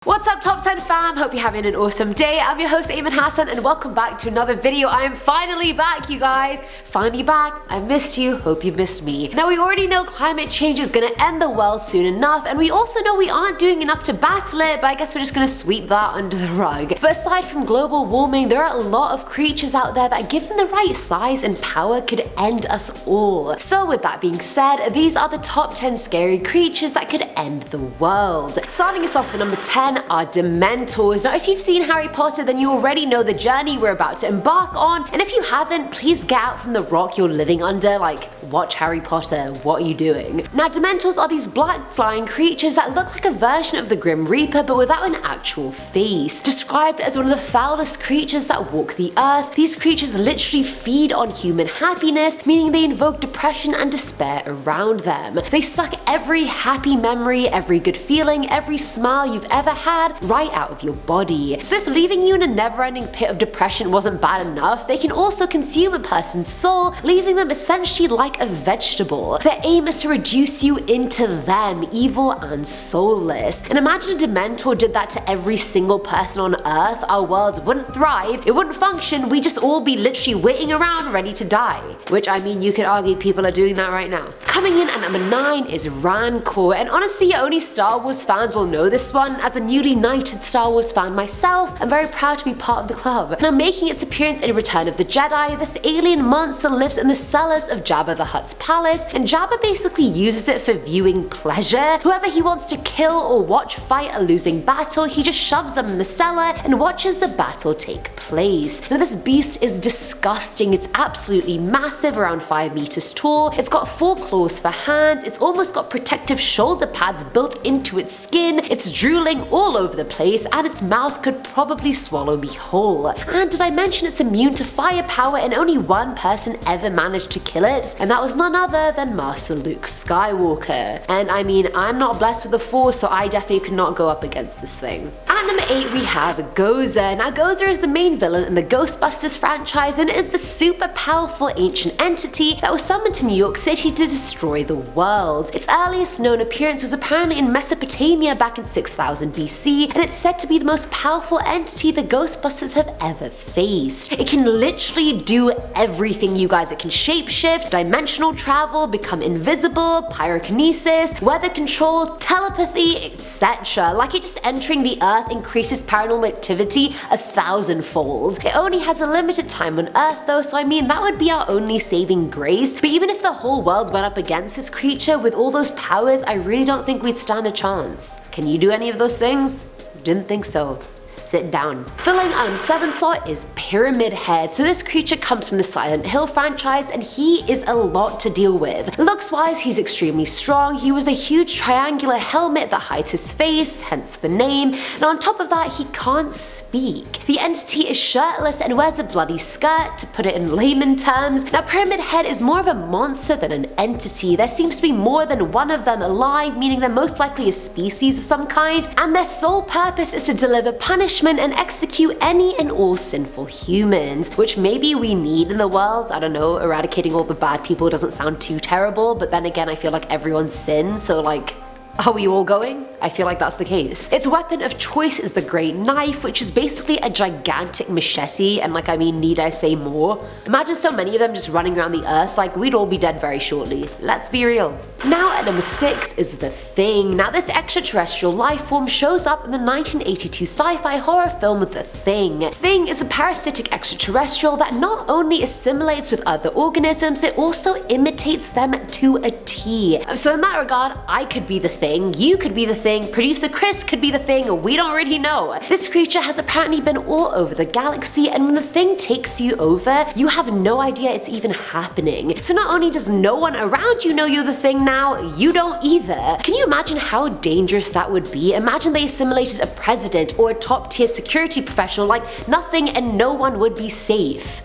What's up Top 10 fam, hope you're having an awesome day. I'm your host Eamon Hassan and welcome back to another video. I am finally back you guys, finally back. I've missed you, hope you missed me. Now we already know climate change is gonna end the world soon enough, and we also know we aren't doing enough to battle it, but I guess we're just gonna sweep that under the rug. But aside from global warming, there are a lot of creatures out there that given the right size and power could end us all. So with that being said, these are the top 10 scary creatures that could end the world. Starting us off with number 10 are Dementors. Now if you've seen Harry Potter then you already know the journey we're about to embark on, and if you haven't, please get out from the rock you're living under, like watch Harry Potter, what are you doing? Now Dementors are these black flying creatures that look like a version of the Grim Reaper but without an actual face. Described as one of the foulest creatures that walk the earth, these creatures literally feed on human happiness, meaning they invoke depression and despair around them. They suck every happy memory, every good feeling, every smile you've ever had right out of your body. So if leaving you in a never-ending pit of depression wasn't bad enough, they can also consume a person's soul, leaving them essentially like a vegetable. Their aim is to reduce you into them, evil and soulless. And imagine a Dementor did that to every single person on Earth. Our world wouldn't thrive, it wouldn't function, we'd just all be literally waiting around ready to die. Which I mean, you could argue people are doing that right now. Coming in at number 9 is RANCOR, and honestly only Star Wars fans will know this one. As a newly knighted Star Wars fan myself, I'm very proud to be part of the club. Now making its appearance in Return of the Jedi, this alien monster lives in the cellars of Jabba the Hutt's palace, and Jabba basically uses it for viewing pleasure. Whoever he wants to kill or watch fight a losing battle, he just shoves them in the cellar and watches the battle take place. Now this beast is disgusting, it's absolutely massive, around 5 meters tall, it's got 4 claws for hands, it's almost got protective shoulder pads built into its skin, it's drooling all over the place, and its mouth could probably swallow me whole. And did I mention it's immune to firepower, and only one person ever managed to kill it, and that was none other than Master Luke Skywalker. And I mean, I'm not blessed with the Force, so I definitely could not go up against this thing. At number 8 we have GOZER. Now GOZER is the main villain in the Ghostbusters franchise, and it is the super powerful ancient entity that was summoned to New York City to destroy the world. Its earliest known appearance was apparently in Mesopotamia back in 6000 BC, and it's said to be the most powerful entity the Ghostbusters have ever faced. It can literally do everything you guys. It can shapeshift, dimensional travel, become invisible, pyrokinesis, weather control, telepathy, etc. Like it just entering the earth increases paranormal activity 1,000-fold. It only has a limited time on Earth though, so I mean that would be our only saving grace. But even if the whole world went up against this creature with all those powers, I really don't think we'd stand a chance. Can you do any of those things? Didn't think so. Sit down. Filling at number 7 slot is Pyramid Head. So this creature comes from the Silent Hill franchise, and he is a lot to deal with. Looks wise, he's extremely strong. He was a huge triangular helmet that hides his face, hence the name, and on top of that he can't speak. The entity is shirtless and wears a bloody skirt, to put it in layman terms. Now Pyramid Head is more of a monster than an entity. There seems to be more than one of them alive, meaning they're most likely a species of some kind, and their sole purpose is to deliver punishment and execute any and all sinful humans, which maybe we need in the world. I don't know, eradicating all the bad people doesn't sound too terrible, but then again I feel like everyone sins, so like, are we all going? I feel like that's the case. Its weapon of choice is the Great Knife, which is basically a gigantic machete, and like I mean, need I say more? Imagine so many of them just running around the earth, like we'd all be dead very shortly. Let's be real. Now at number 6 is the Thing. Now this extraterrestrial life form shows up in the 1982 sci-fi horror film The Thing. Thing is a parasitic extraterrestrial that not only assimilates with other organisms, it also imitates them to a T. So in that regard, I could be the Thing, you could be the Thing, producer Chris could be the Thing, we don't really know. This creature has apparently been all over the galaxy, and when the Thing takes you over, you have no idea it's even happening. So not only does no one around you know you're the Thing now, you don't either. Can you imagine how dangerous that would be? Imagine they assimilated a president or a top tier security professional, like nothing and no one would be safe.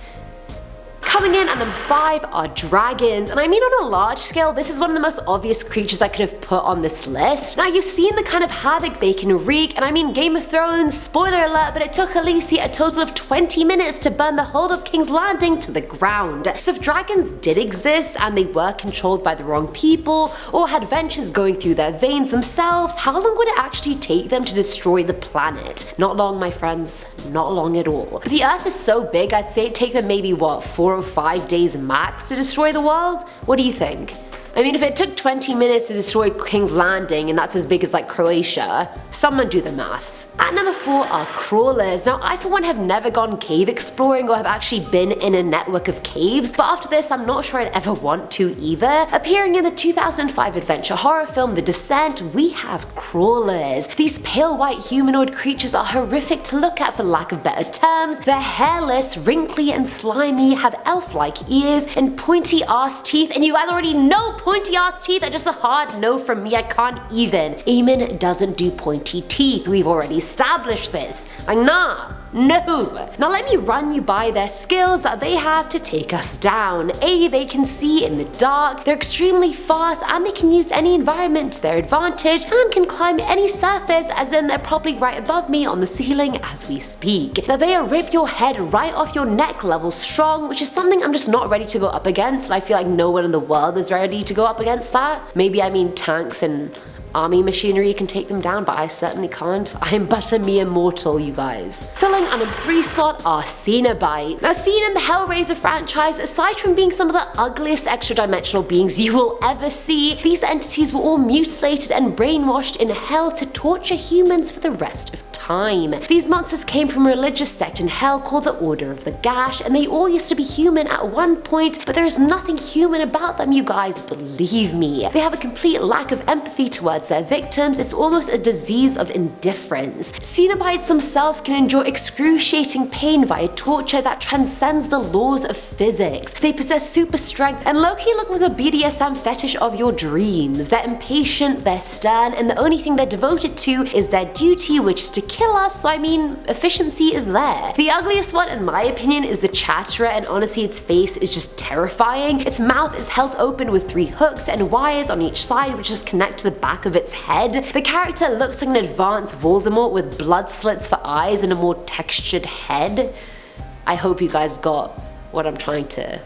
Coming in at number 5 are dragons, and I mean on a large scale, this is one of the most obvious creatures I could have put on this list. Now you've seen the kind of havoc they can wreak, and I mean Game of Thrones, spoiler alert, but it took Khaleesi a total of 20 minutes to burn the whole of King's Landing to the ground. So if dragons did exist and they were controlled by the wrong people, or had ventures going through their veins themselves, how long would it actually take them to destroy the planet? Not long, my friends, not long at all. The Earth is so big, I'd say it'd take them maybe what, 4 or 5 days max to destroy the world? What do you think? I mean, if it took 20 minutes to destroy King's Landing, and that's as big as like Croatia, someone do the maths. At number 4 are crawlers. Now I for one have never gone cave exploring or have actually been in a network of caves, but after this I'm not sure I'd ever want to either. Appearing in the 2005 adventure horror film The Descent, we have crawlers. These pale white humanoid creatures are horrific to look at for lack of better terms. They're hairless, wrinkly and slimy, have elf-like ears and pointy ass teeth, and you guys already know pointy ass teeth are just a hard no from me. I can't even. Eamon doesn't do pointy teeth. We've already established this. Like, nah. No! Now let me run you by their skills that they have to take us down. A, they can see in the dark, they're extremely fast, and they can use any environment to their advantage, and can climb any surface, as in they're probably right above me on the ceiling as we speak. Now they are rip your head right off your neck level strong, which is something I'm just not ready to go up against, and I feel like no one in the world is ready to go up against that. Maybe I mean tanks and army machinery can take them down, but I certainly can't. I am but a mere mortal, you guys. Filling on a 3 slot are Cenobite. Now seen in the Hellraiser franchise, aside from being some of the ugliest extra-dimensional beings you will ever see, these entities were all mutilated and brainwashed in hell to torture humans for the rest of time. These monsters came from a religious sect in hell called the Order of the Gash, and they all used to be human at one point, but there is nothing human about them, you guys, believe me. They have a complete lack of empathy towards their victims. It's almost a disease of indifference. Cenobites themselves can endure excruciating pain via torture that transcends the laws of physics. They possess super strength and low-key look like a BDSM fetish of your dreams. They're impatient, they're stern, and the only thing they're devoted to is their duty, which is to kill us, so I mean, efficiency is there. The ugliest one, in my opinion, is the Chatterer, and honestly its face is just terrifying. Its mouth is held open with 3 hooks and wires on each side, which just connect to the back of its head. The character looks like an advanced Voldemort with blood slits for eyes and a more textured head. I hope you guys got what I'm trying to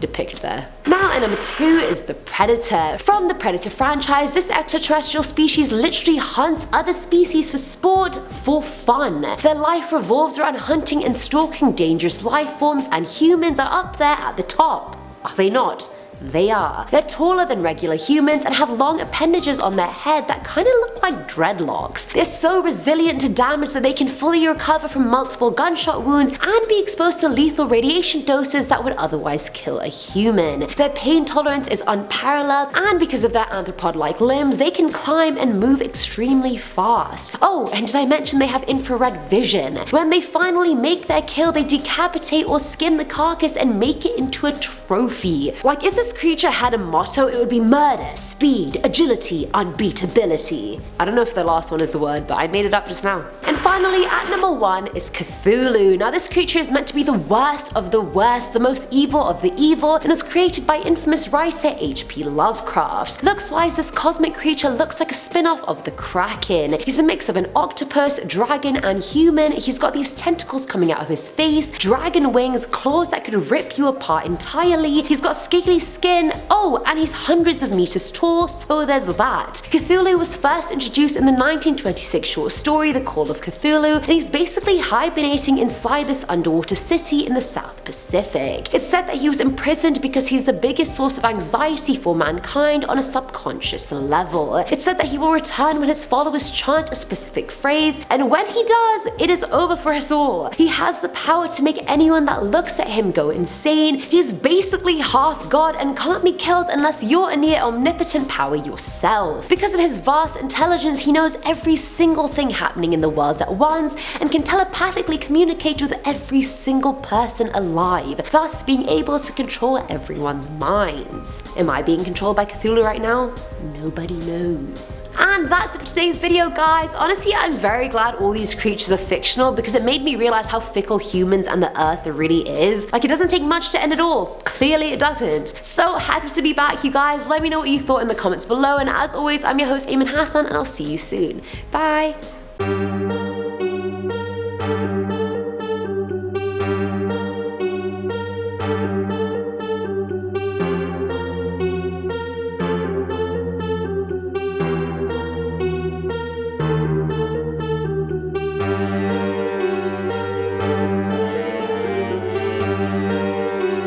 depict there. Now at number 2 is the Predator. From the Predator franchise, this extraterrestrial species literally hunts other species for sport, for fun. Their life revolves around hunting and stalking dangerous life forms, and humans are up there at the top. Are they not? They are. They're taller than regular humans and have long appendages on their head that kind of look like dreadlocks. They're so resilient to damage that they can fully recover from multiple gunshot wounds and be exposed to lethal radiation doses that would otherwise kill a human. Their pain tolerance is unparalleled, and because of their arthropod-like limbs, they can climb and move extremely fast. Oh, and did I mention they have infrared vision? When they finally make their kill, they decapitate or skin the carcass and make it into a trophy. Like if this creature had a motto, it would be murder, speed, agility, unbeatability. I don't know if the last one is a word, but I made it up just now. And finally, at number 1 is Cthulhu. Now this creature is meant to be the worst of the worst, the most evil of the evil, and was created by infamous writer H.P. Lovecraft. Looks-wise, this cosmic creature looks like a spin-off of the Kraken. He's a mix of an octopus, dragon, and human. He's got these tentacles coming out of his face, dragon wings, claws that could rip you apart entirely. He's got scaly skin. Oh, and he's hundreds of meters tall, so there's that. Cthulhu was first introduced in the 1926 short story The Call of Cthulhu, and he's basically hibernating inside this underwater city in the South Pacific. It's said that he was imprisoned because he's the biggest source of anxiety for mankind on a subconscious level. It's said that he will return when his followers chant a specific phrase, and when he does, it is over for us all. He has the power to make anyone that looks at him go insane. He's basically half god and can't be killed unless you're a near omnipotent power yourself. Because of his vast intelligence, he knows every single thing happening in the worlds at once and can telepathically communicate with every single person alive, thus being able to control everyone's minds. Am I being controlled by Cthulhu right now? Nobody knows. And that's it for today's video, guys. Honestly, I'm very glad all these creatures are fictional because it made me realize how fickle humans and the earth really is. Like, it doesn't take much to end it all. Clearly it doesn't. So happy to be back, you guys. Let me know what you thought in the comments below, and as always, I'm your host Eamon Hassan, and I'll see you soon. Bye.